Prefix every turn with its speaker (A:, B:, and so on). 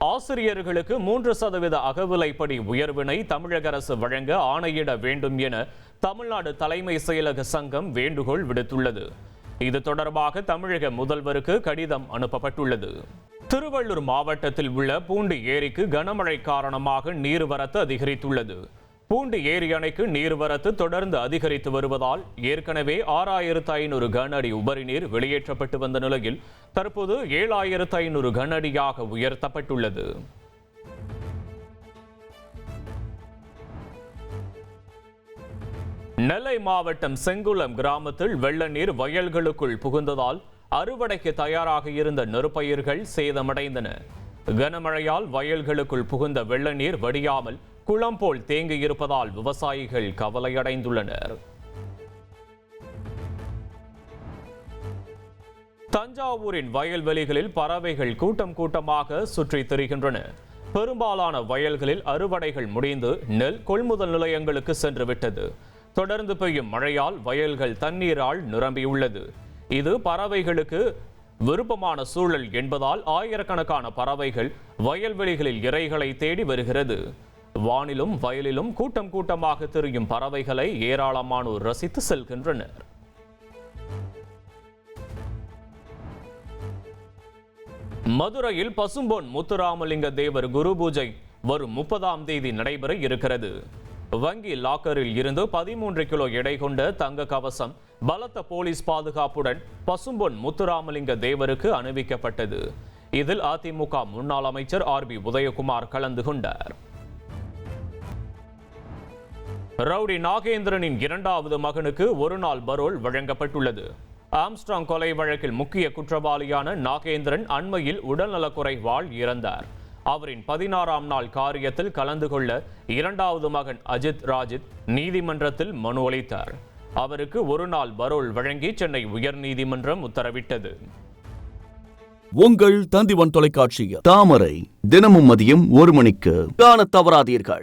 A: ஆசிரியர்களுக்கு 3% அகவிலைப்படி உயர்வினை தமிழக அரசு வழங்க ஆணையிட வேண்டும் என தமிழ்நாடு தலைமை செயலக சங்கம் வேண்டுகோள் விடுத்துள்ளது. இது தொடர்பாக தமிழக முதல்வருக்கு கடிதம் அனுப்பப்பட்டுள்ளது. திருவள்ளூர் மாவட்டத்தில் உள்ள பூண்டி ஏரிக்கு கனமழை காரணமாக நீர்வரத்து அதிகரித்துள்ளது. பூண்டி ஏரி அணைக்கு நீர்வரத்து தொடர்ந்து அதிகரித்து வருவதால் ஏற்கனவே 6500 கன அடி உபரி நீர் வெளியேற்றப்பட்டு வந்த நிலையில் தற்போது 7500 கன அடியாக உயர்த்தப்பட்டுள்ளது. நெல்லை மாவட்டம் செங்குளம் கிராமத்தில் வெள்ள நீர் வயல்களுக்குள் புகுந்ததால் அறுவடைக்கு தயாராக இருந்த நெற்பயிர்கள் சேதமடைந்தன. கனமழையால் வயல்களுக்குள் புகுந்த வெள்ள நீர் வடியாமல் குளம் போல் தேங்கியிருப்பதால் விவசாயிகள் கவலையடைந்துள்ளனர். தஞ்சாவூரின் வயல்வெளிகளில் பறவைகள் கூட்டம் கூட்டமாக சுற்றித் திரிகின்றன. பெரும்பாலான வயல்களில் அறுவடைகள் முடிந்து நெல் கொள்முதல் நிலையங்களுக்கு சென்று விட்டது. தொடர்ந்து பெய்யும் மழையால் வயல்கள் தண்ணீரால் நிரம்பியுள்ளது. இது பறவைகளுக்கு விருப்பமான சூழல் என்பதால் ஆயிரக்கணக்கான பறவைகள் வயல்வெளிகளில் இரைகளை தேடி வருகிறது. வானிலும் வயலிலும் கூட்டம் கூட்டமாக திரியும் பறவைகளை ஏராளமானோர் ரசித்து செல்கின்றனர். மதுரையில் பசும்பொன் முத்துராமலிங்க தேவர் குரு பூஜை வரும் 30ஆம் தேதி நடைபெற இருக்கிறது. வங்கி லாக்கரில் இருந்து 13 கிலோ எடை கொண்ட தங்க கவசம் பலத்த போலீஸ் பாதுகாப்புடன் பசும்பொன் முத்துராமலிங்க தேவருக்கு அணிவிக்கப்பட்டது. இதில் அதிமுக முன்னாள் அமைச்சர் RB உதயகுமார் கலந்து கொண்டார். ரவுடி நாகேந்திரனின் 2வது மகனுக்கு ஒரு நாள் பரோல் வழங்கப்பட்டுள்ளது. ஆம்ஸ்ட்ராங் கொலை வழக்கில் முக்கிய குற்றவாளியான நாகேந்திரன் அண்மையில் உடல்நலக்குறைவால் இறந்தார். அவரின் 16ஆம் நாள் காரியத்தில் கலந்து கொள்ள 2வது மகன் அஜித் ராஜித் நீதிமன்றத்தில் மனு அளித்தார். அவருக்கு ஒரு நாள் பரோல் வழங்கி சென்னை உயர்நீதிமன்றம் உத்தரவிட்டது.
B: உங்கள் தந்திவன் தொலைக்காட்சியில் தாமரை தினமும் மதியம் 1 மணிக்கு காணத் தவறாதீர்கள்.